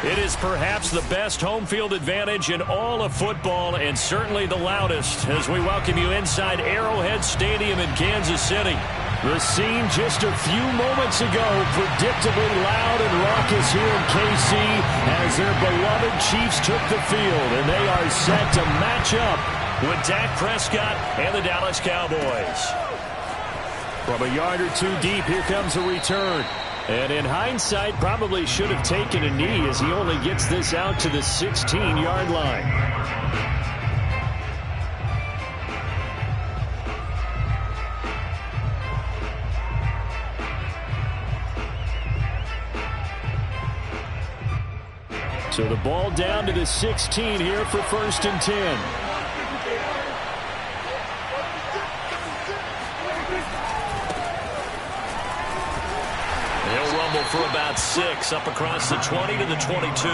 It is perhaps the best home field advantage in all of football, and certainly the loudest, as we welcome you inside Arrowhead Stadium in Kansas City. The scene just a few moments ago, predictably loud and raucous here in KC as their beloved Chiefs took the field, and they are set to match up with Dak Prescott and the Dallas Cowboys. From a yard or two deep, here comes a return. And in hindsight, probably should have taken a knee as he only gets this out to the 16-yard line. So the ball down to the 16 here for 1st and 10. For about 6, up across the 20 to the 22.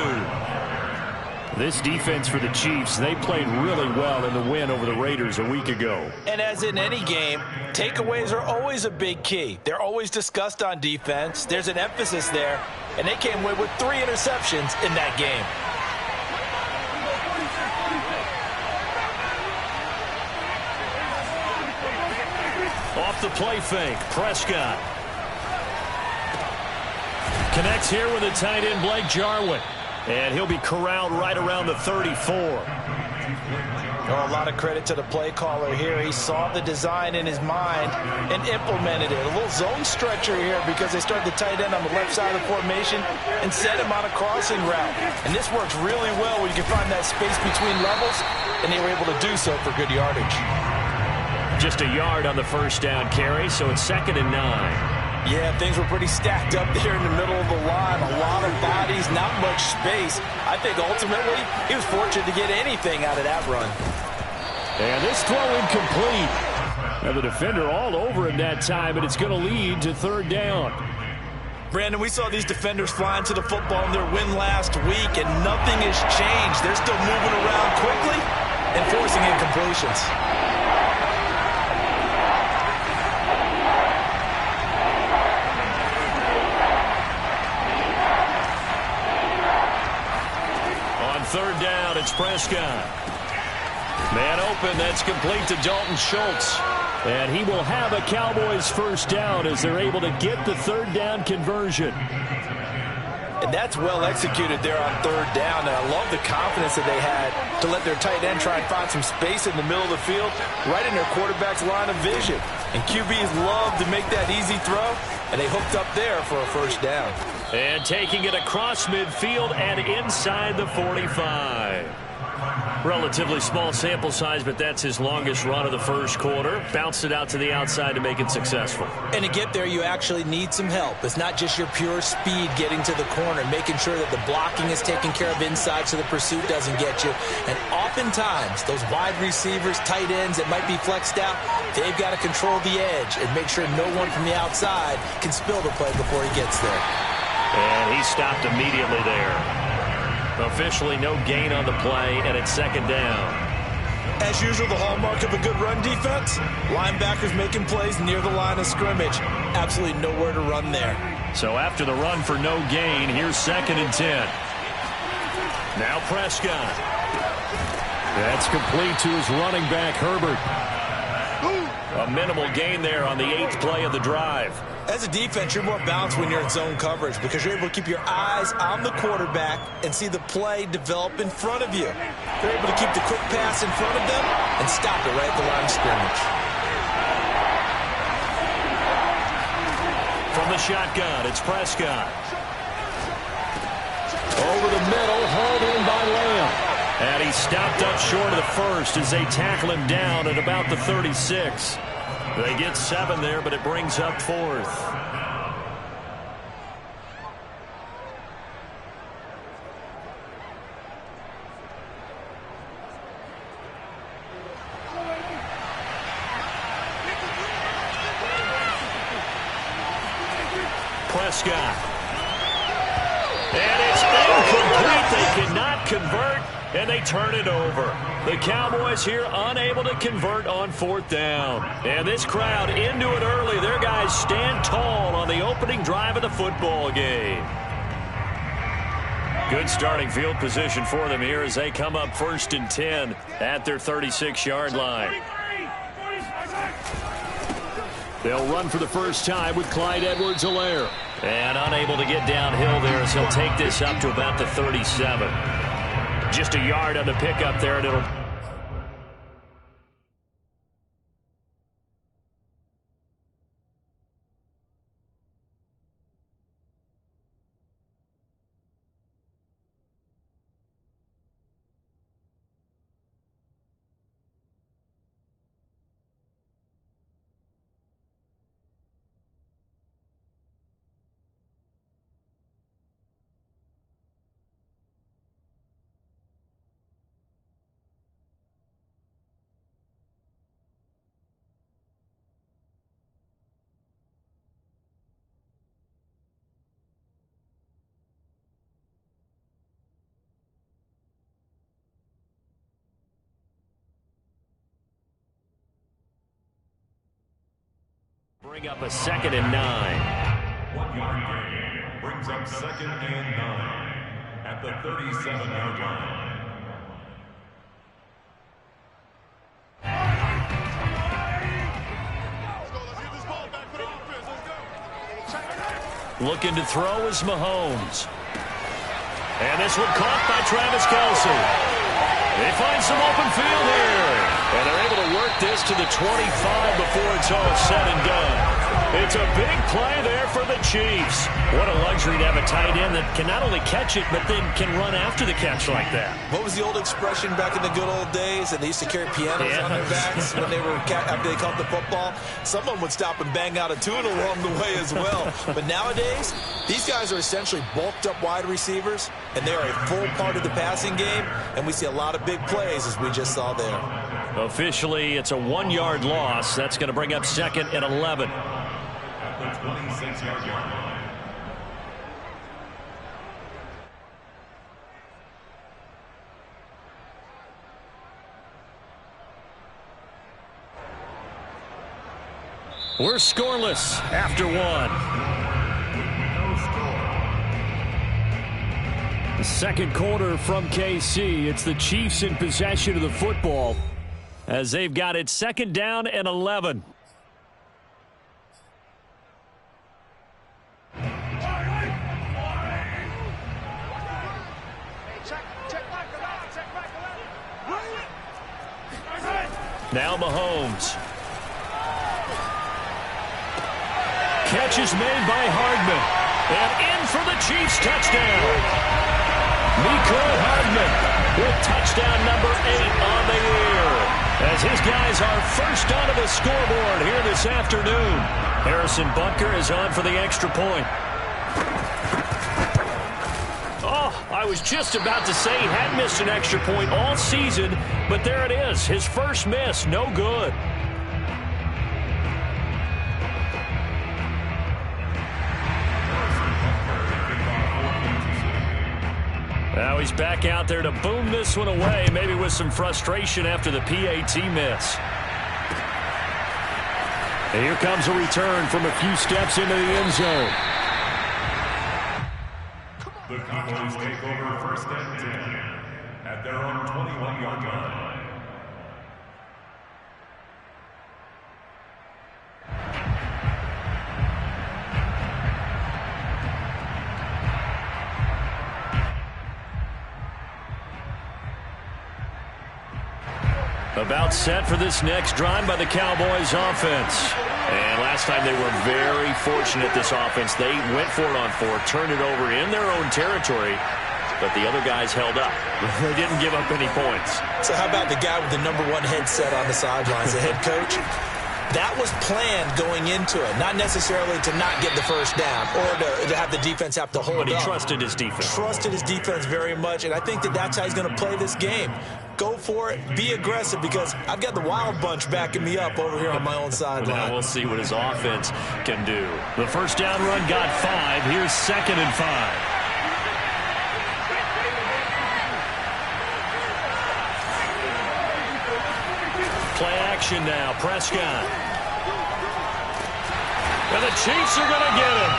This defense for the Chiefs, they played really well in the win over the Raiders a week ago. And as in any game, takeaways are always a big key. They're always discussed on defense. There's an emphasis there, and they came away with 3 interceptions in that game. Off the play fake, Prescott. Connects here with the tight end, Blake Jarwin. And he'll be corralled right around the 34. Oh, a lot of credit to the play caller here. He saw the design in his mind and implemented it. A little zone stretcher here because they started the tight end on the left side of the formation and set him on a crossing route. And this works really well when you can find that space between levels, and they were able to do so for good yardage. Just a yard on the first down carry, so it's 2nd and 9. Yeah, things were pretty stacked up there in the middle of the line. A lot of bodies, not much space. I think ultimately he was fortunate to get anything out of that run. And this throw incomplete. Now the defender all over him that time, and it's going to lead to 3rd down. Brandon, we saw these defenders flying to the football in their win last week, and nothing has changed. They're still moving around quickly and forcing incompletions. On 3rd down, it's Prescott. Man open, that's complete to Dalton Schultz. And he will have a Cowboys first down as they're able to get the 3rd down conversion. And that's well executed there on 3rd down. And I love the confidence that they had to let their tight end try and find some space in the middle of the field, right in their quarterback's line of vision. And QBs love to make that easy throw, and they hooked up there for a first down. And taking it across midfield and inside the 45. Relatively small sample size, but that's his longest run of the first quarter. Bounced it out to the outside to make it successful. And to get there, you actually need some help. It's not just your pure speed getting to the corner, making sure that the blocking is taken care of inside so the pursuit doesn't get you. And oftentimes, those wide receivers, tight ends that might be flexed out, they've got to control the edge and make sure no one from the outside can spill the play before he gets there. And he stopped immediately there. Officially no gain on the play, and it's 2nd down. As usual, the hallmark of a good run defense, linebackers making plays near the line of scrimmage. Absolutely nowhere to run there. So after the run for no gain, here's 2nd and 10. Now Prescott. That's complete to his running back, Herbert. A minimal gain there on the 8th play of the drive. As a defense, you're more balanced when you're in zone coverage because you're able to keep your eyes on the quarterback and see the play develop in front of you. You're able to keep the quick pass in front of them and stop it right at the line of scrimmage. From the shotgun, it's Prescott. Over the middle, hauled in by Lamb. And he stopped up short of the first as they tackle him down at about the 36. They get 7 there, but it brings up 4th. Prescott. And it's incomplete. They cannot convert, and they turn it over. The Cowboys here unable to convert on 4th down. And this crowd into it early. Their guys stand tall on the opening drive of the football game. Good starting field position for them here as they come up 1st and 10 at their 36-yard line. They'll run for the first time with Clyde Edwards-Helaire. And unable to get downhill there as he'll take this up to about the 37. Just a yard on the pickup there, and it'll... Bring up a 2nd and 9. 1-yard gain brings up 2nd and 9 at the 37-yard line. Looking to throw is Mahomes. And this one caught by Travis Kelce. They find some open field here. And they're able to work this to the 25 before it's all said and done. It's a big play there for the Chiefs. What a luxury to have a tight end that can not only catch it, but then can run after the catch like that. What was the old expression back in the good old days? And they used to carry pianos on their backs when they were after they caught the football. Someone would stop and bang out a tune along the way as well. But nowadays, these guys are essentially bulked up wide receivers, and they are a full part of the passing game. And we see a lot of big plays, as we just saw there. Officially, it's a 1-yard loss. That's going to bring up 2nd and 11. At the 26-yard line. We're scoreless after 1. The second quarter from KC. It's the Chiefs in possession of the football as they've got it 2nd down and 11. Now Mahomes. Catch is made by Hardman. And in for the Chiefs touchdown. Mecole Hardman with touchdown number 8 on the year. As his guys are first onto the scoreboard here this afternoon. Harrison Butker is on for the extra point. Oh, I was just about to say he had missed an extra point all season, but there it is. His first miss, no good. Now he's back out there to boom this one away, maybe with some frustration after the PAT miss. And here comes a return from a few steps into the end zone. The Cowboys take over first and 10 at their own 21-yard line. About set for this next drive by the Cowboys offense. And last time they were very fortunate, this offense. They went for it on 4, turned it over in their own territory, but the other guys held up. They didn't give up any points. So how about the guy with the #1 headset on the sidelines, the head coach? That was planned going into it, not necessarily to not get the first down or to have the defense have to hold up. But he trusted his defense. Trusted his defense very much, and I think that's how he's going to play this game. Go for it, be aggressive, because I've got the wild bunch backing me up over here on my own sideline. Now we'll see what his offense can do. The first down run got 5. Here's 2nd and 5. Play action now. Prescott. And the Chiefs are going to get him.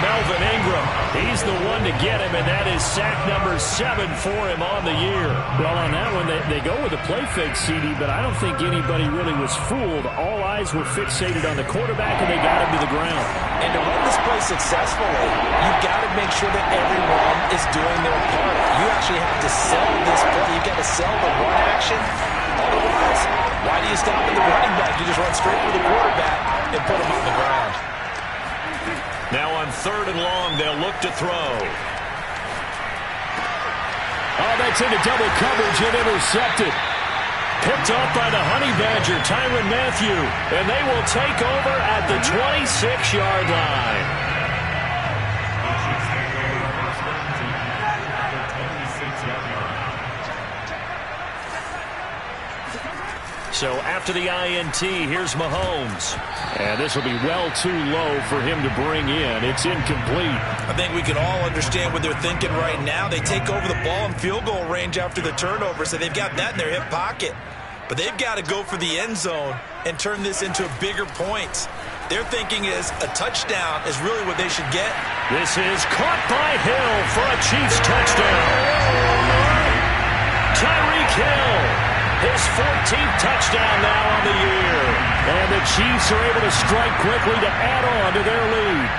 Melvin Ingram. He's the one to get him, and that is sack number 7 for him on the year. Well, on that one, they go with a play fake, CD, but I don't think anybody really was fooled. All eyes were fixated on the quarterback, and they got him to the ground. And to run this play successfully, you've got to make sure that everyone is doing their part. You actually have to sell this play. You've got to sell the run action. Otherwise, why do you stop at the running back? You just run straight for the quarterback and put him on the ground. Now on 3rd and long, they'll look to throw. Oh, that's into double coverage and intercepted. Picked off by the Honey Badger, Tyrann Mathieu. And they will take over at the 26-yard line. So after the INT, here's Mahomes. And this will be well too low for him to bring in. It's incomplete. I think we can all understand what they're thinking right now. They take over the ball in field goal range after the turnover, so they've got that in their hip pocket. But they've got to go for the end zone and turn this into bigger points. Their thinking is a touchdown is really what they should get. This is caught by Hill for a Chiefs touchdown. Tyreek Hill. His 14th touchdown now on the year. And the Chiefs are able to strike quickly to add on to their lead.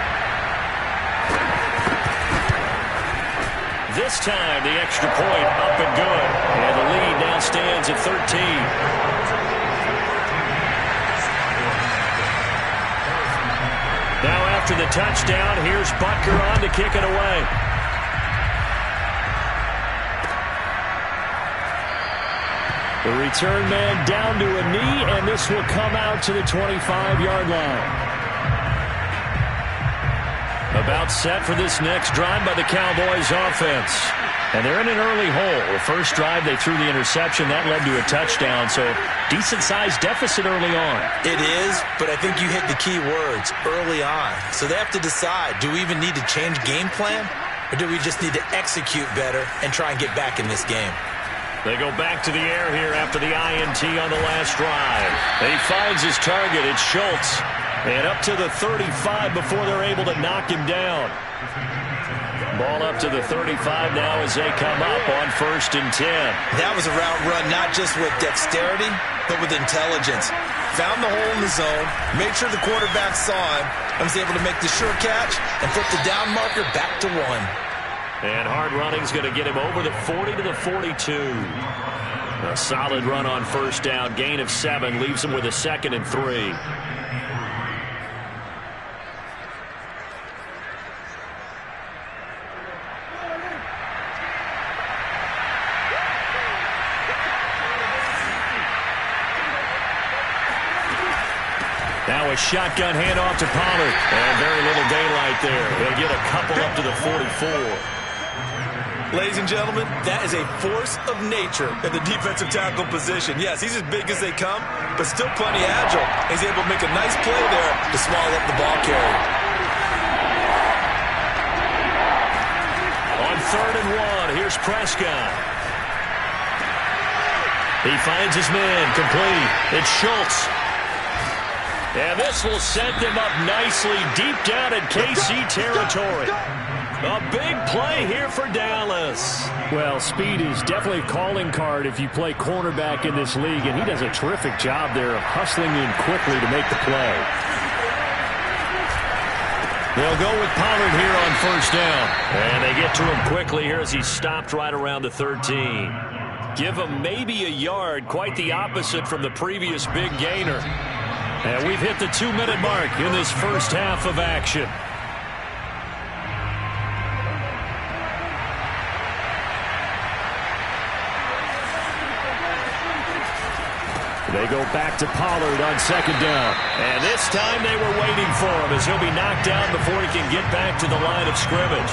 This time, the extra point up and good. And the lead now stands at 13. Now after the touchdown, here's Butker on to kick it away. The return man down to a knee, and this will come out to the 25-yard line. About set for this next drive by the Cowboys offense. And they're in an early hole. The first drive, they threw the interception. That led to a touchdown, so decent-sized deficit early on. It is, but I think you hit the key words, early on. So they have to decide, do we even need to change game plan, or do we just need to execute better and try and get back in this game? They go back to the air here after the INT on the last drive. He finds his target. It's Schultz. And up to the 35 before they're able to knock him down. Ball up to the 35 now as they come up on 1st and 10. That was a route run not just with dexterity, but with intelligence. Found the hole in the zone, made sure the quarterback saw him, and was able to make the sure catch and flip the down marker back to 1. And hard running's going to get him over the 40 to the 42. A solid run on 1st down. Gain of 7 leaves him with a 2nd and 3. Now a shotgun handoff to Pollard. And very little daylight there. They'll get a couple up to the 44. Ladies and gentlemen, that is a force of nature in the defensive tackle position. Yes, he's as big as they come, but still plenty agile. He's able to make a nice play there to swallow up the ball carrier. On 3rd and 1. Here's Prescott. He finds his man, complete. It's Schultz. And this will set them up nicely deep down in KC territory. A big play here for Dallas. Well, speed is definitely a calling card if you play cornerback in this league, and he does a terrific job there of hustling in quickly to make the play. They'll go with Pollard here on 1st down. And they get to him quickly here as he stopped right around the 13. Give him maybe a yard, quite the opposite from the previous big gainer. And we've hit the 2-minute mark in this first half of action. They go back to Pollard on 2nd down. And this time they were waiting for him as he'll be knocked down before he can get back to the line of scrimmage.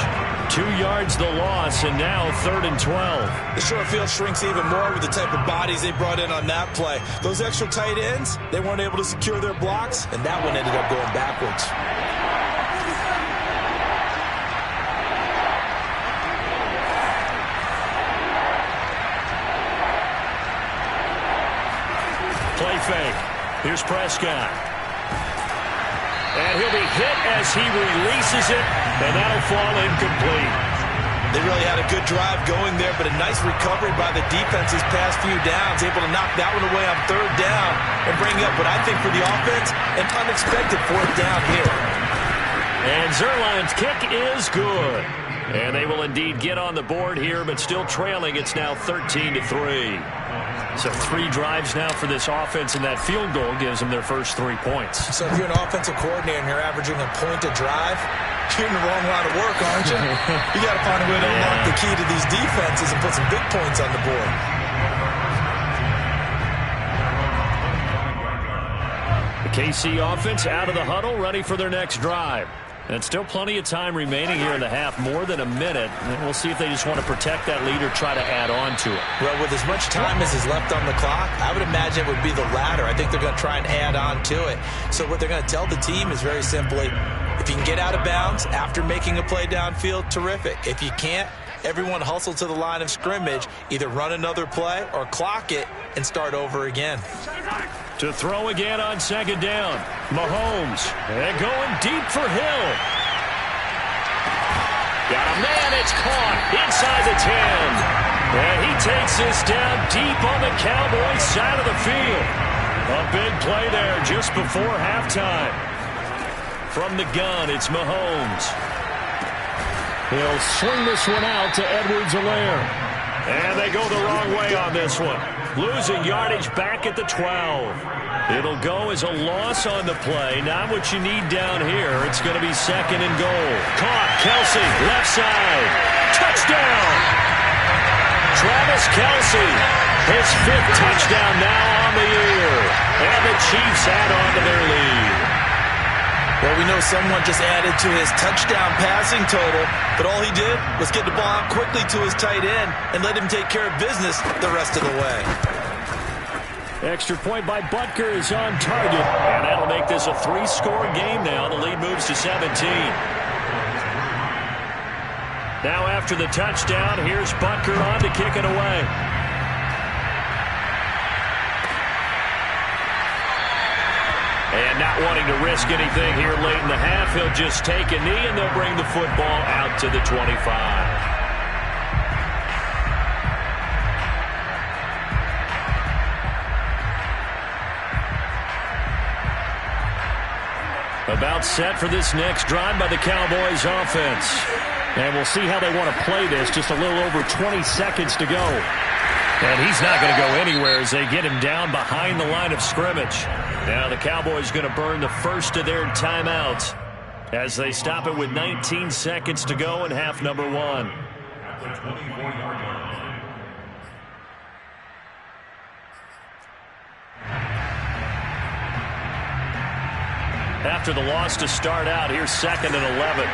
2 yards the loss, and now 3rd and 12. The short field shrinks even more with the type of bodies they brought in on that play. Those extra tight ends, they weren't able to secure their blocks, and that one ended up going backwards. Play fake. Here's Prescott. And he'll be hit as he releases it, and that'll fall incomplete. They really had a good drive going there, but a nice recovery by the defense's past few downs, able to knock that one away on 3rd down and bring up what I think for the offense, an unexpected 4th down here. And Zuerlein's kick is good. And they will indeed get on the board here, but still trailing. It's now 13-3. So 3 drives now for this offense, and that field goal gives them their first 3 points. So if you're an offensive coordinator and you're averaging a point a drive, you're in the wrong line of work, aren't you? You got to find a way to unlock the key to these defenses and put some big points on the board. The KC offense out of the huddle, ready for their next drive. And still plenty of time remaining here in the half, more than a minute. And we'll see if they just want to protect that lead or try to add on to it. Well, with as much time as is left on the clock, I would imagine it would be the latter. I think they're going to try and add on to it. So what they're going to tell the team is very simply, if you can get out of bounds after making a play downfield, terrific. If you can't, everyone hustle to the line of scrimmage, either run another play or clock it and start over again. To throw again on 2nd down. Mahomes. And going deep for Hill. Got a man. It's caught inside the 10. And he takes this down deep on the Cowboys side of the field. A big play there just before halftime. From the gun, it's Mahomes. He'll swing this one out to Edwards-Helaire. And they go the wrong way on this one. Losing yardage back at the 12. It'll go as a loss on the play. Not what you need down here. It's going to be 2nd and goal. Caught. Kelsey, left side. Touchdown. Travis Kelsey, his 5th touchdown now on the year. And the Chiefs add on to their lead. Well, we know someone just added to his touchdown passing total, but all he did was get the ball out quickly to his tight end and let him take care of business the rest of the way. Extra point by Butker is on target, and that'll make this a 3-score game now. The lead moves to 17. Now after the touchdown, here's Butker on to kick it away. And not wanting to risk anything here late in the half, he'll just take a knee, and they'll bring the football out to the 25. About set for this next drive by the Cowboys offense. And we'll see how they want to play this. Just a little over 20 seconds to go. And he's not going to go anywhere as they get him down behind the line of scrimmage. Now the Cowboys going to burn the first of their timeouts as they stop it with 19 seconds to go in half number 1. At the 24-yard line. After the loss to start out, here's 2nd and 11.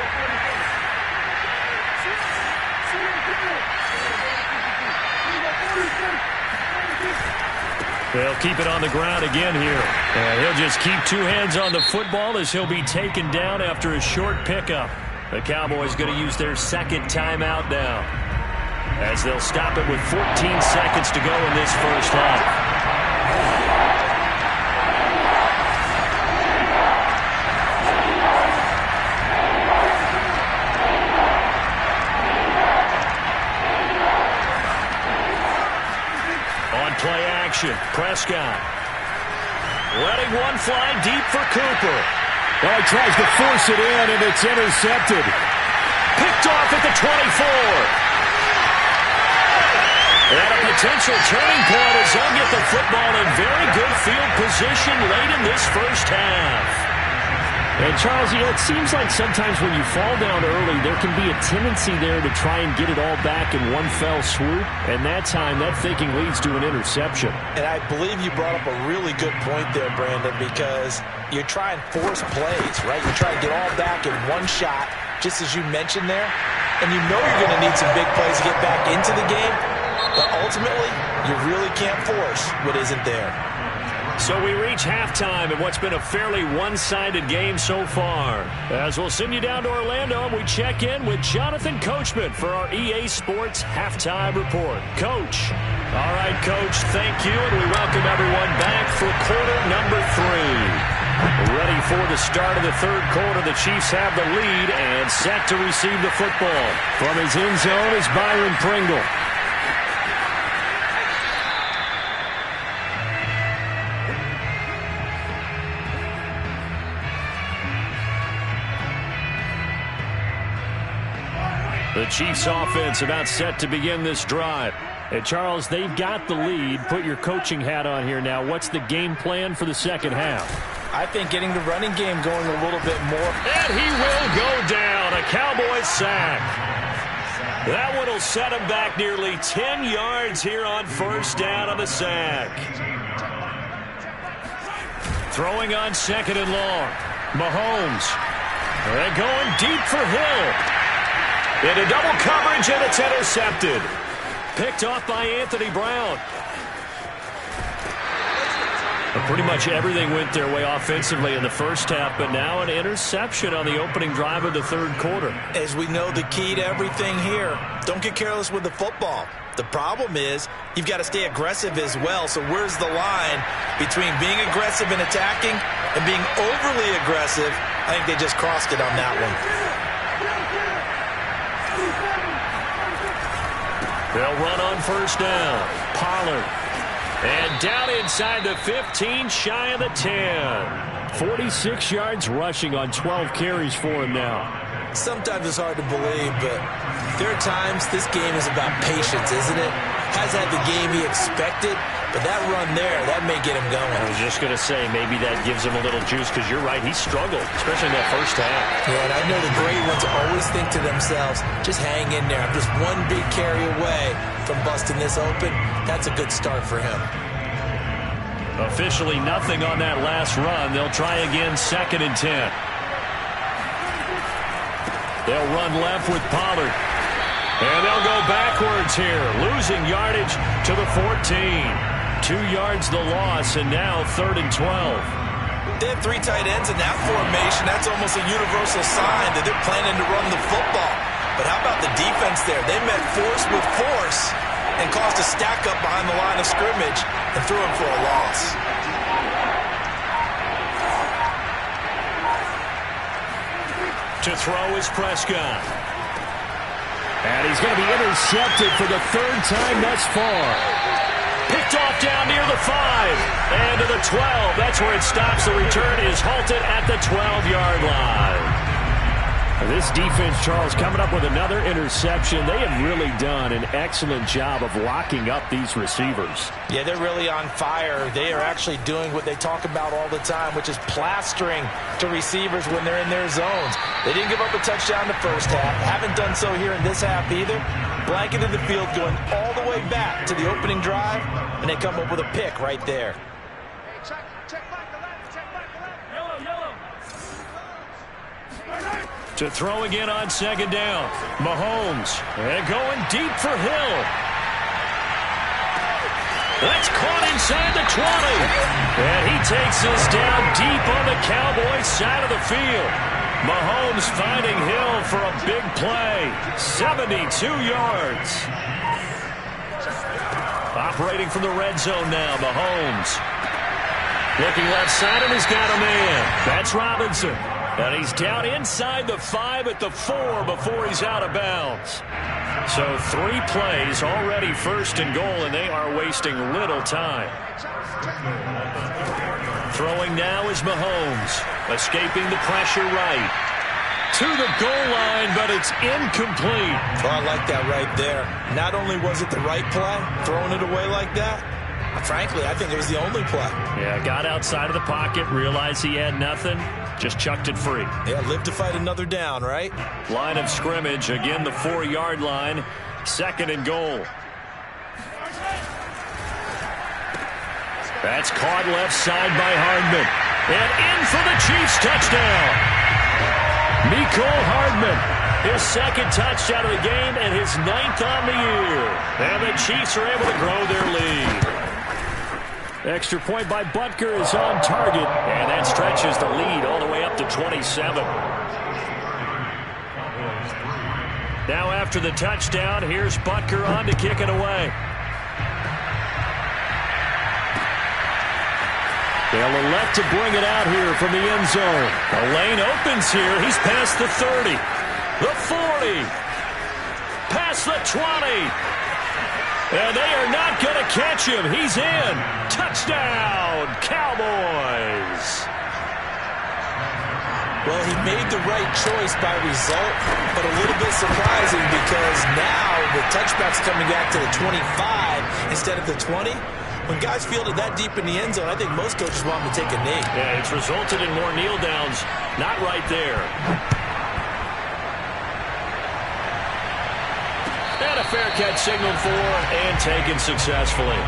They'll keep it on the ground again here. And he'll just keep 2 hands on the football as he'll be taken down after a short pickup. The Cowboys going to use their second timeout now, as they'll stop it with 14 seconds to go in this first half. On play action, Prescott letting one fly deep for Cooper. Well, he tries to force it in, and it's intercepted. Picked off at the 24. And a potential turning point as they'll get the football in very good field position late in this first half. And, Charles, it seems like sometimes when you fall down early, there can be a tendency there to try and get it all back in one fell swoop. And that time, that thinking leads to an interception. And I believe you brought up a really good point there, Brandon, because you're trying to force plays, right? You're trying to get all back in one shot, just as you mentioned there. And you know you're going to need some big plays to get back into the game. But ultimately, you really can't force what isn't there. So we reach halftime in what's been a fairly one-sided game so far. As we'll send you down to Orlando, and we check in with Jonathan Coachman for our EA Sports Halftime Report. Coach. All right, Coach, thank you, and we welcome everyone back for quarter number 3. Ready for the start of the third quarter. The Chiefs have the lead and set to receive the football. From his end zone is Byron Pringle. The Chiefs offense about set to begin this drive. And Charles, they've got the lead. Put your coaching hat on here now. What's the game plan for the second half? I think getting the running game going a little bit more. And he will go down. A Cowboys sack. That one will set him back nearly 10 yards here on first down on the sack. Throwing on second and long. Mahomes. They're going deep for Hill. Into double coverage, and it's intercepted. Picked off by Anthony Brown. But pretty much everything went their way offensively in the first half, but now an interception on the opening drive of the third quarter. As we know, the key to everything here, don't get careless with the football. The problem is you've got to stay aggressive as well. So where's the line between being aggressive and attacking and being overly aggressive? I think they just crossed it on that one. They'll run on first down. Pollard. And down inside the 15, shy of the 10. 46 yards rushing on 12 carries for him now. Sometimes it's hard to believe, but there are times this game is about patience, isn't it? Hasn't had the game he expected, but that run there, that may get him going. I was just going to say, maybe that gives him a little juice, because you're right, he struggled, especially in that first half. Yeah, and I know the great ones always think to themselves, just hang in there. I'm just one big carry away from busting this open. That's a good start for him. Officially nothing on that last run. They'll try again, 2nd and 10. They'll run left with Pollard. And they'll go backwards here, losing yardage to the 14. 2 yards the loss, and now 3rd and 12. They have 3 tight ends in that formation. That's almost a universal sign that they're planning to run the football. But how about the defense there? They met force with force and caused a stack up behind the line of scrimmage and threw him for a loss. To throw is Prescott. And he's going to be intercepted for the 3rd time thus far. Picked off down near the 5. And to the 12. That's where it stops. The return is halted at the 12-yard line. This defense, Charles, coming up with another interception. They have really done an excellent job of locking up these receivers. Yeah, they're really on fire. They are actually doing what they talk about all the time, which is plastering to receivers when they're in their zones. They didn't give up a touchdown the first half. Haven't done so here in this half either. Blanketed the field going all the way back to the opening drive, and they come up with a pick right there. To throw again on 2nd down. Mahomes. And going deep for Hill. That's caught inside the 20. And he takes us down deep on the Cowboys side of the field. Mahomes finding Hill for a big play. 72 yards. Operating from the red zone now, Mahomes. Looking left side, and he's got a man. That's Robinson. And he's down inside the 5 at the 4 before he's out of bounds. So 3 plays, already first and goal, and they are wasting little time. Throwing now is Mahomes. Escaping the pressure right. To the goal line, but it's incomplete. Oh, I like that right there. Not only was it the right play, throwing it away like that, frankly, I think it was the only play. Yeah, got outside of the pocket, realized he had nothing, just chucked it free. Yeah, live to fight another down, right? Line of scrimmage, again the 4-yard line, second and goal. That's caught left side by Hardman. And in for the Chiefs touchdown. Mecole Hardman, his second touchdown of the game and his 9th on the year. And the Chiefs are able to grow their lead. Extra point by Butker is on target, and that stretches the lead all the way up to 27. Now after the touchdown, here's Butker on to kick it away. They'll elect to bring it out here from the end zone. The lane opens here. He's past the 30, the 40, past the 20. And they are not going to catch him. He's in. Touchdown, Cowboys. Well, he made the right choice by result, but a little bit surprising because now the touchback's coming back to the 25 instead of the 20. When guys fielded that deep in the end zone, I think most coaches want them to take a knee. Yeah, it's resulted in more kneel downs. Not right there. And a fair catch signaled for and taken successfully.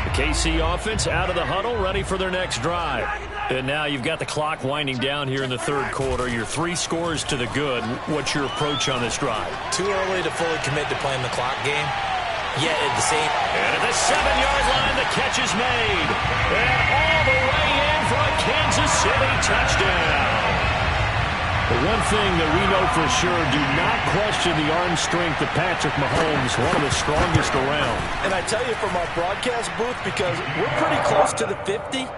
The KC offense out of the huddle, ready for their next drive. And now you've got the clock winding down here in the third quarter. You're 3 scores to the good. What's your approach on this drive? Too early to fully commit to playing the clock game. Yet at the same... And at the 7-yard line, the catch is made. And all the way in for a Kansas City touchdown. The one thing that we know for sure, do not question the arm strength of Patrick Mahomes, one of the strongest around. And I tell you from our broadcast booth, because we're pretty close to the 50,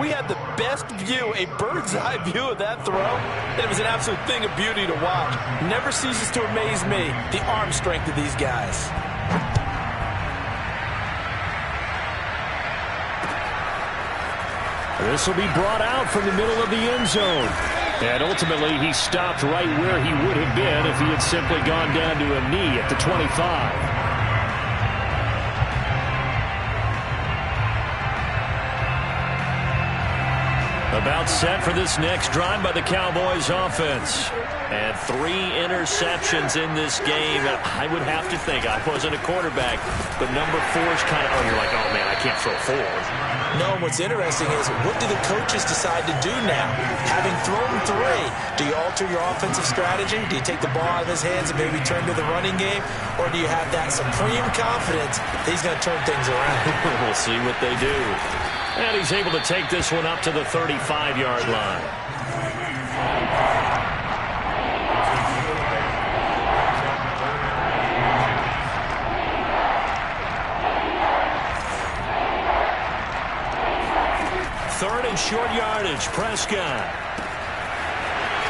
we had the best view, a bird's-eye view of that throw. And it was an absolute thing of beauty to watch. Never ceases to amaze me, the arm strength of these guys. This will be brought out from the middle of the end zone. And ultimately, he stopped right where he would have been if he had simply gone down to a knee at the 25. About set for this next drive by the Cowboys offense. And 3 interceptions in this game. I would have to think, I wasn't a quarterback, but number 4 is kind of, you're like, oh man, I can't throw 4. No, and what's interesting is, what do the coaches decide to do now? Having thrown 3, do you alter your offensive strategy? Do you take the ball out of his hands and maybe turn to the running game? Or do you have that supreme confidence that he's going to turn things around? We'll see what they do. And he's able to take this one up to the 35-yard line. Third and short yardage, Prescott.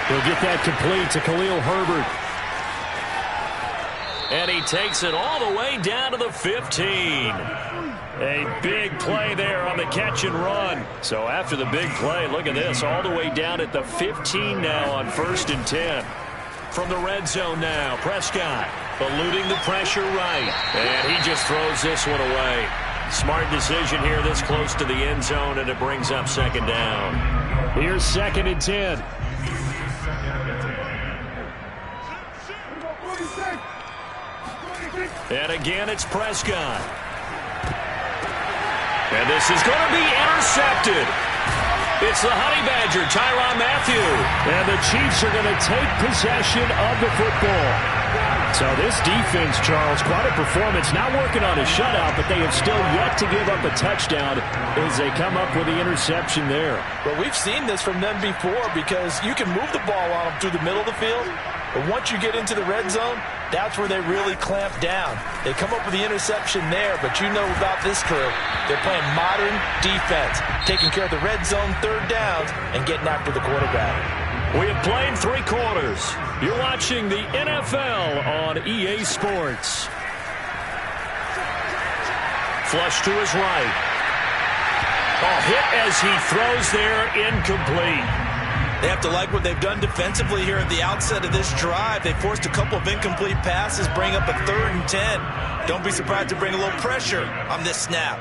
He'll get that complete to Khalil Herbert. And he takes it all the way down to the 15. A big play there on the catch and run. So after the big play, look at this, all the way down at the 15 now on 1st and 10. From the red zone now, Prescott eluding the pressure right. And he just throws this one away. Smart decision here this close to the end zone, and it brings up 2nd down. Here's 2nd and 10. And again, it's Prescott. And this is going to be intercepted. It's the Honey Badger, Tyrann Mathieu. And the Chiefs are going to take possession of the football. So this defense, Charles, quite a performance. Not working on a shutout, but they have still yet to give up a touchdown as they come up with the interception there. But we've seen this from them before because you can move the ball on them through the middle of the field, but once you get into the red zone, that's where they really clamp down. They come up with the interception there, but you know about this crew. They're playing modern defense, taking care of the red zone third downs and getting after the quarterback. We have played 3 quarters. You're watching the NFL on EA Sports. Flush to his right. Oh, hit as he throws there, incomplete. They have to like what they've done defensively here at the outset of this drive. They forced a couple of incomplete passes, bring up a 3rd and 10. Don't be surprised to bring a little pressure on this snap.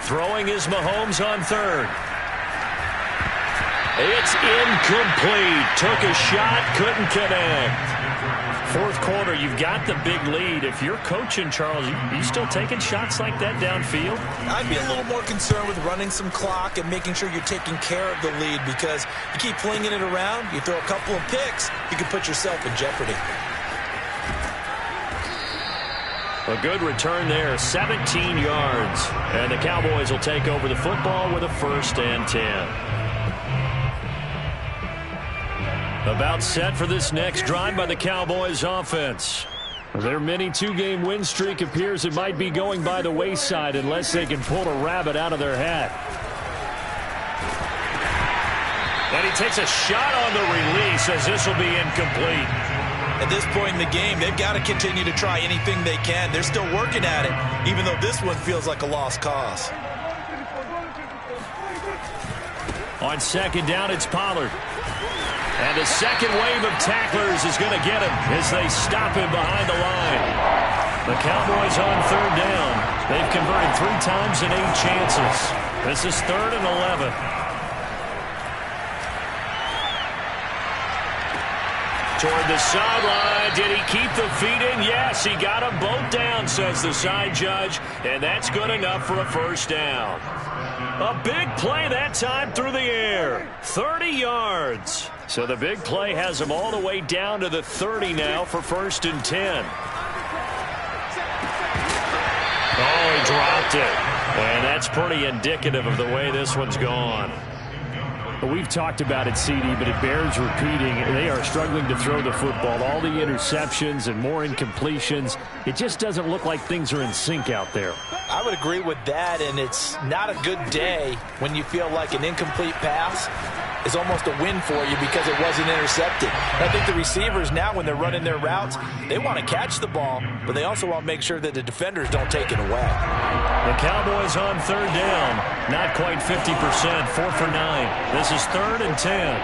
Throwing is Mahomes on 3rd. It's incomplete. Took a shot, couldn't connect. 4th quarter, you've got the big lead. If you're coaching, Charles, you still taking shots like that downfield? I'd be a little more concerned with running some clock and making sure you're taking care of the lead, because you keep flinging it around, you throw a couple of picks, you can put yourself in jeopardy. A good return there, 17 yards. And the Cowboys will take over the football with a 1st and 10. About set for this next drive by the Cowboys offense. Their mini 2-game win streak appears it might be going by the wayside unless they can pull a rabbit out of their hat. And he takes a shot on the release as this will be incomplete. At this point in the game, they've got to continue to try anything they can. They're still working at it, even though this one feels like a lost cause. On 2nd down, it's Pollard. And the second wave of tacklers is going to get him as they stop him behind the line. The Cowboys on 3rd down. They've converted 3 times in 8 chances. This is 3rd and 11. Toward the sideline. Did he keep the feet in? Yes, he got them both down, says the side judge. And that's good enough for a 1st down. A big play that time through the air. 30 yards. So the big play has them all the way down to the 30 now for 1st and 10. Oh, he dropped it. And that's pretty indicative of the way this one's gone. We've talked about it, CD, but it bears repeating. They are struggling to throw the football. All the interceptions and more incompletions. It just doesn't look like things are in sync out there. I would agree with that, and it's not a good day when you feel like an incomplete pass is almost a win for you because it wasn't intercepted. I think the receivers now, when they're running their routes, they want to catch the ball, but they also want to make sure that the defenders don't take it away. The Cowboys on 3rd down. Not quite 50%. 4 for 9. This is 3rd and 10.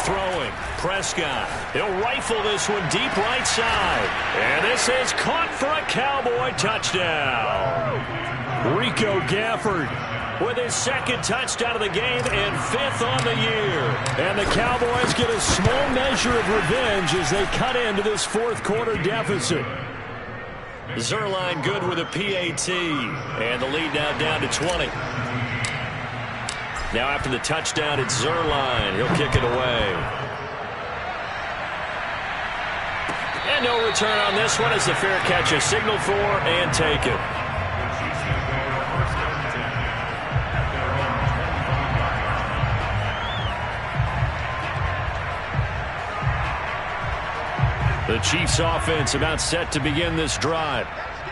Throwing. Prescott. He'll rifle this one deep right side. And this is caught for a Cowboy touchdown. Rico Gafford with his 2nd touchdown of the game and 5th on the year. And the Cowboys get a small measure of revenge as they cut into this 4th quarter deficit. Zerline good with a PAT. And the lead now down to 20. Now after the touchdown, it's Zerline. He'll kick it away. And no return on this one as the fair catch is signaled for and taken. The Chiefs offense about set to begin this drive.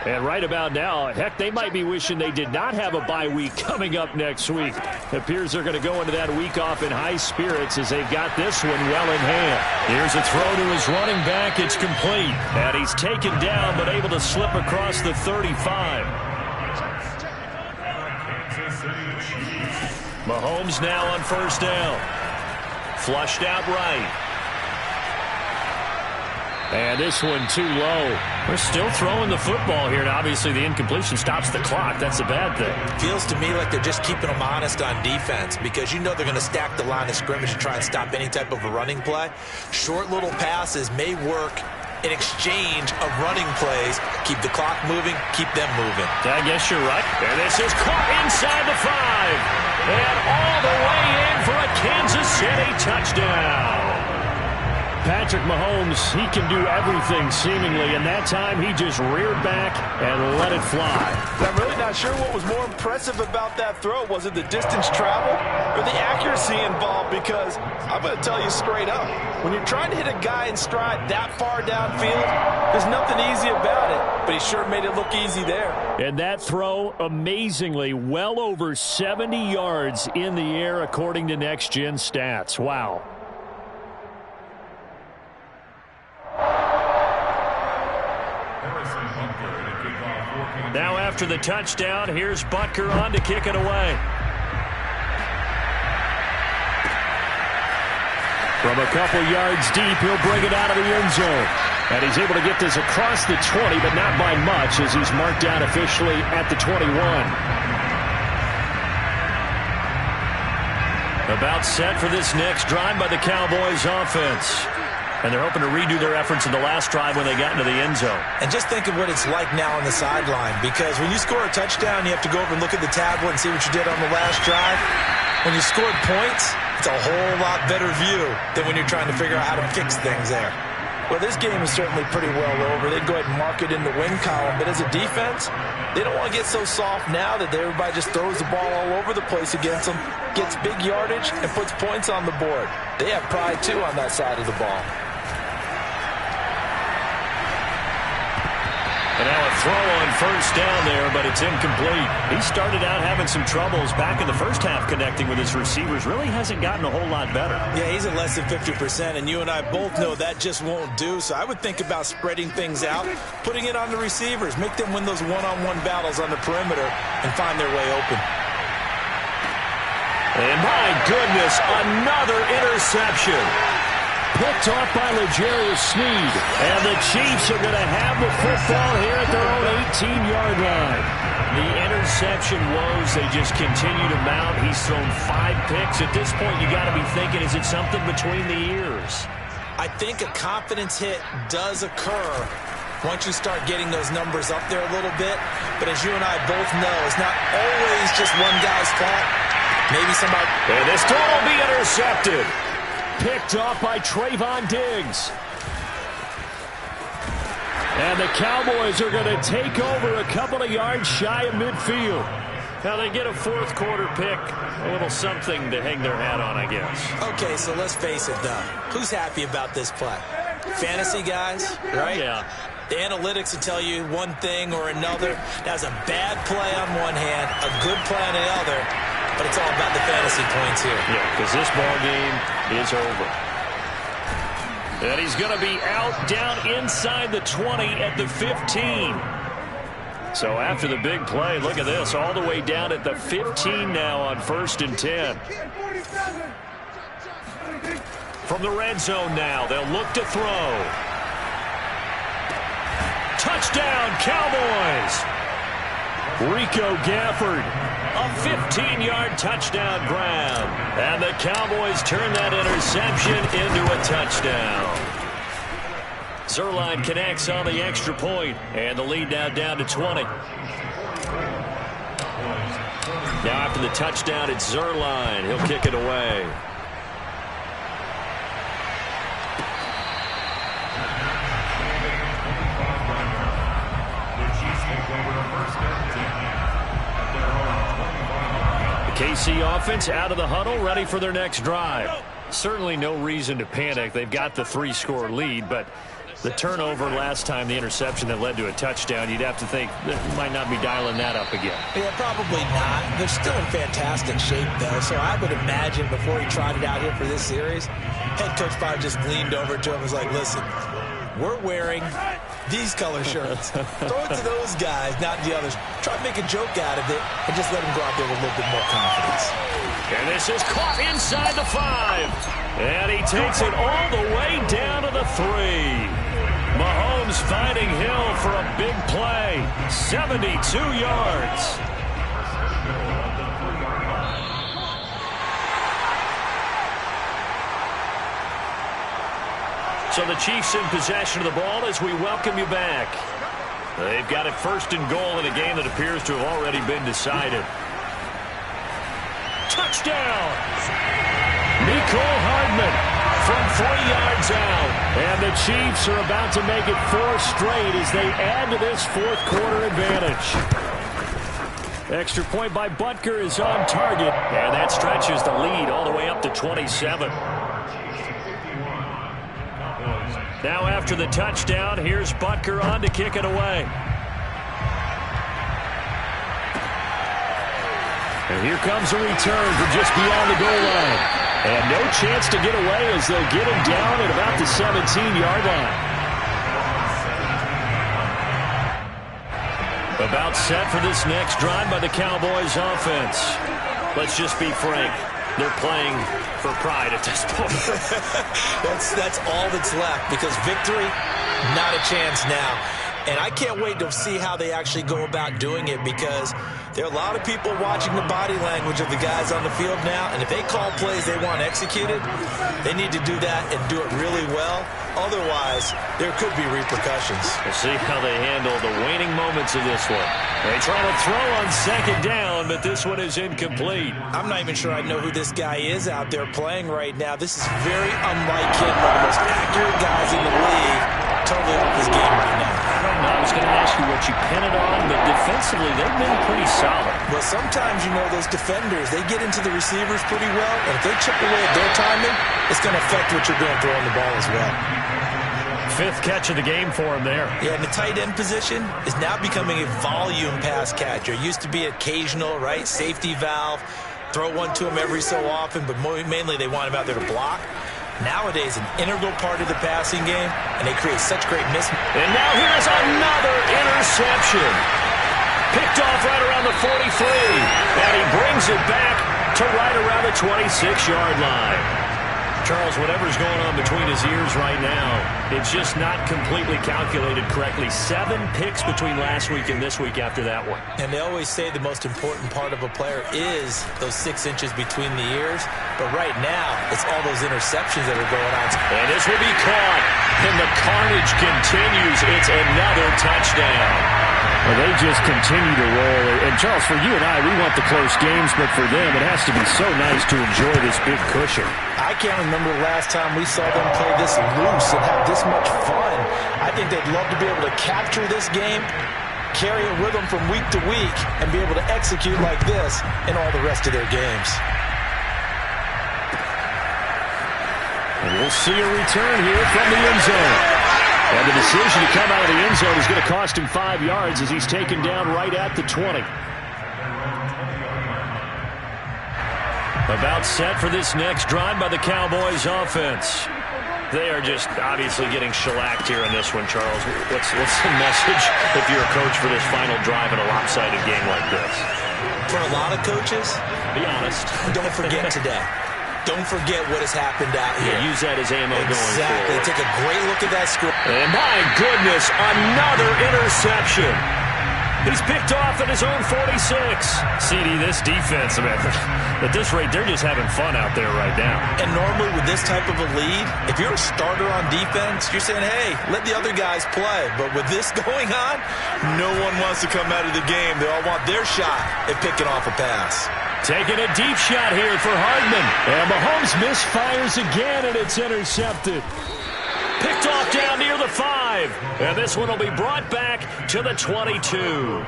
And right about now, heck, they might be wishing they did not have a bye week coming up next week. It appears they're going to go into that week off in high spirits as they've got this one well in hand. Here's a throw to his running back. It's complete. And he's taken down but able to slip across the 35. Mahomes now on 1st down. Flushed out right. And this one too low. We're still throwing the football here. Now, obviously, the incompletion stops the clock. That's a bad thing. Feels to me like they're just keeping them honest on defense because you know they're going to stack the line of scrimmage and try and stop any type of a running play. Short little passes may work in exchange of running plays. Keep the clock moving, keep them moving. I guess you're right. And this is caught inside the 5. And all the way in for a Kansas City touchdown. Patrick Mahomes, he can do everything seemingly, and that time he just reared back and let it fly. I'm really not sure what was more impressive about that throw. Was it the distance traveled or the accuracy involved? Because I'm going to tell you straight up, when you're trying to hit a guy in stride that far downfield, there's nothing easy about it, but he sure made it look easy there. And that throw, amazingly, well over 70 yards in the air according to Next Gen Stats. Wow. Now after the touchdown, here's Butker on to kick it away. From a couple yards deep, he'll bring it out of the end zone. And he's able to get this across the 20, but not by much, as he's marked down officially at the 21. About set for this next drive by the Cowboys offense. And they're hoping to redo their efforts in the last drive when they got into the end zone. And just think of what it's like now on the sideline, because when you score a touchdown, you have to go over and look at the tablet and see what you did on the last drive. When you scored points, it's a whole lot better view than when you're trying to figure out how to fix things there. Well, this game is certainly pretty well over. They'd go ahead and mark it in the win column, but as a defense, they don't want to get so soft now that everybody just throws the ball all over the place against them, gets big yardage, and puts points on the board. They have pride, too, on that side of the ball. And now a throw on first down there, but it's incomplete. He started out having some troubles back in the first half connecting with his receivers. Really hasn't gotten a whole lot better. Yeah, he's at less than 50%, and you and I both know that just won't do. So I would think about spreading things out, putting it on the receivers, make them win those one-on-one battles on the perimeter, and find their way open. And my goodness, another interception. Picked off by L'Jarius Sneed. And the Chiefs are going to have the football here at their own 18-yard line. The interception woes, they just continue to mount. He's thrown 5 picks. At this point, you got to be thinking, is it something between the ears? I think a confidence hit does occur once you start getting those numbers up there a little bit. But as you and I both know, it's not always just one guy's fault. Maybe somebody... And this throw will be intercepted. Picked off by Trayvon Diggs. And the Cowboys are going to take over a couple of yards shy of midfield. Now they get a fourth quarter pick. A little something to hang their hat on, I guess. Okay, so let's face it, though. Who's happy about this play? Fantasy guys, right? Yeah. The analytics will tell you one thing or another. That's a bad play on one hand, a good play on the other. But it's all about the fantasy points here. Yeah, because this ball game is over. And he's going to be out down inside the 20 at the 15. So after the big play, look at this, all the way down at the 15 now on 1st and 10. From the red zone now, they'll look to throw. Touchdown, Cowboys! Rico Gafford. A 15-yard touchdown grab. And the Cowboys turn that interception into a touchdown. Zuerlein connects on the extra point, and the lead now down to 20. Now after the touchdown, it's Zuerlein. He'll kick it away. KC offense out of the huddle, ready for their next drive. Certainly no reason to panic. They've got the 3-score lead, but the turnover last time, the interception that led to a touchdown, you'd have to think that might not be dialing that up again. Yeah, probably not. They're still in fantastic shape, though, so I would imagine before he tried it out here for this series, head coach probably just leaned over to him and was like, listen, we're wearing these color shirts. Throw it to those guys, not the others. Try to make a joke out of it and just let them go out there with a little bit more confidence. And this is caught inside the 5. And he takes it all the way down to the 3. Mahomes finding Hill for a big play. 72 yards. So the Chiefs in possession of the ball as we welcome you back. They've got it first and goal in a game that appears to have already been decided. Touchdown! Mecole Hardman from 3 yards out. And the Chiefs are about to make it 4 straight as they add to this fourth quarter advantage. Extra point by Butker is on target. And that stretches the lead all the way up to 27. Now after the touchdown, here's Butker on to kick it away. And here comes a return from just beyond the goal line. And no chance to get away as they'll get him down at about the 17-yard line. About set for this next drive by the Cowboys offense. Let's just be frank. They're playing for pride at this point. That's all that's left, because victory, not a chance now. And I can't wait to see how they actually go about doing it, because there are a lot of people watching the body language of the guys on the field now, and if they call plays they want executed, they need to do that and do it really well. Otherwise, there could be repercussions. We'll see how they handle the waning moments of this one. They try to throw on second down, but this one is incomplete. I'm not even sure I know who this guy is out there playing right now. This is very unlike him, one of the most accurate guys in the league. Totally off his game right now. I don't know. I was going to ask you what you pin it on, but defensively, they've been pretty solid. Well, sometimes, those defenders, they get into the receivers pretty well, and if they chip away at their timing, it's going to affect what you're doing throwing the ball as well. 5th catch of the game for him there. Yeah, and the tight end position is now becoming a volume pass catcher. It used to be occasional, right? Safety valve, throw one to him every so often, but mainly they want him out there to block. Nowadays, an integral part of the passing game, and they create such great mismatch. And now here's another interception. Picked off right around the 43, and he brings it back to right around the 26-yard line. Charles, whatever's going on between his ears right now, it's just not completely calculated correctly. 7 picks between last week and this week after that one. And they always say the most important part of a player is those 6 inches between the ears. But right now, it's all those interceptions that are going on. And this will be caught. And the carnage continues. It's another touchdown. Well, they just continue to roll. And, Charles, for you and I, we want the close games, but for them, it has to be so nice to enjoy this big cushion. I can't remember the last time we saw them play this loose and have this much fun. I think they'd love to be able to capture this game, carry it with them from week to week, and be able to execute like this in all the rest of their games. And we'll see a return here from the end zone. And the decision to come out of the end zone is going to cost him 5 yards as he's taken down right at the 20. About set for this next drive by the Cowboys offense. They are just obviously getting shellacked here in this one, Charles. What's the message if you're a coach for this final drive in a lopsided game like this? For a lot of coaches, be honest. Don't forget today. Don't forget what has happened out here. Yeah, use that as ammo going forward. Exactly. Take a great look at that score. And my goodness, another interception. He's picked off at his own 46. CD, this defense, man, at this rate, they're just having fun out there right now. And normally with this type of a lead, if you're a starter on defense, you're saying, hey, let the other guys play. But with this going on, no one wants to come out of the game. They all want their shot at picking off a pass. Taking a deep shot here for Hardman. And Mahomes misfires again, and it's intercepted. Picked off down near the 5. And this one will be brought back to the 22.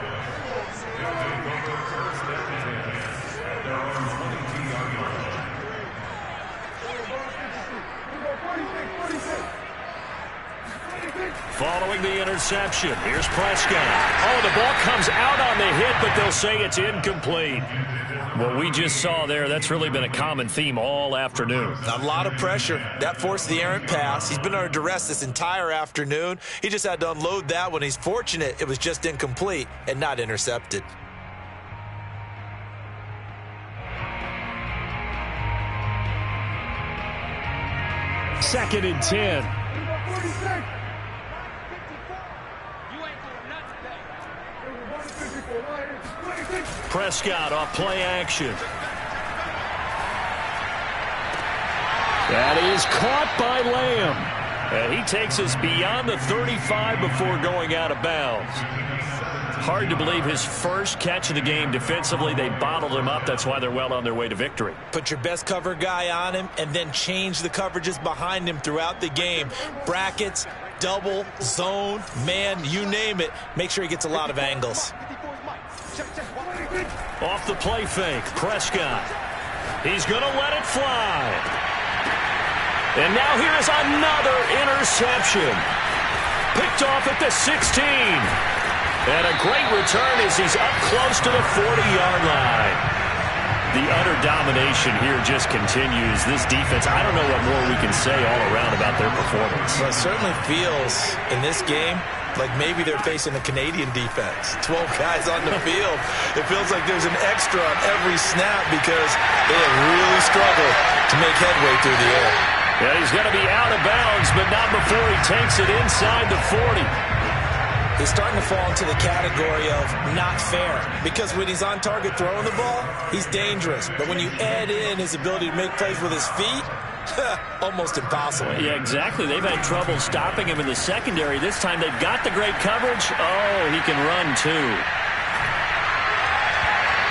Following the interception, here's Prescott. Oh, the ball comes out on the hit, but they'll say it's incomplete. What we just saw there, that's really been a common theme all afternoon. A lot of pressure. That forced the errant pass. He's been under duress this entire afternoon. He just had to unload that one. He's fortunate it was just incomplete and not intercepted. Second and 10. Prescott off play action. That is caught by Lamb. And he takes us beyond the 35 before going out of bounds. Hard to believe his first catch of the game defensively. They bottled him up. That's why they're well on their way to victory. Put your best cover guy on him and then change the coverages behind him throughout the game. Brackets, double, zone, man, you name it. Make sure he gets a lot of angles. Off the play fake, Prescott. He's going to let it fly. And now here is another interception. Picked off at the 16. And a great return as he's up close to the 40-yard line. The utter domination here just continues. This defense, I don't know what more we can say all around about their performance. Well, it certainly feels in this game like maybe they're facing a Canadian defense. 12 guys on the field. It feels like there's an extra on every snap because they have really struggled to make headway through the air. Yeah, he's going to be out of bounds, but not before he takes it inside the 40. He's starting to fall into the category of not fair because when he's on target throwing the ball, he's dangerous. But when you add in his ability to make plays with his feet, almost impossible. Yeah, exactly. They've had trouble stopping him in the secondary. This time they've got the great coverage. Oh, he can run too.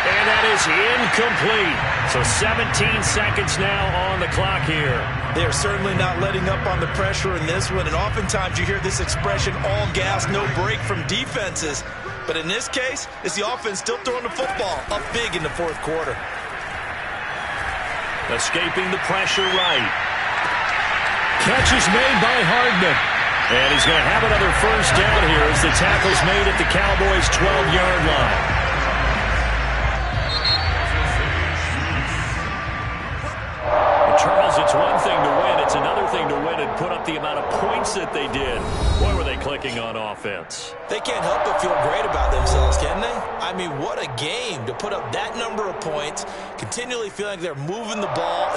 And that is incomplete. So 17 seconds now on the clock here. They're certainly not letting up on the pressure in this one. And oftentimes you hear this expression, all gas, no break from defenses. But in this case, it's the offense still throwing the football up big in the fourth quarter. Escaping the pressure right. Catch is made by Hardman. And he's going to have another first down here as the tackle's made at the Cowboys' 12-yard line. Charles, it's one thing to win. It's another thing to win and put up the amount of points that they did. Boy, were they clicking on offense. They can't help but feel great about themselves, can they? I mean, what a game to put up that number of points, continually feeling like they're moving the ball.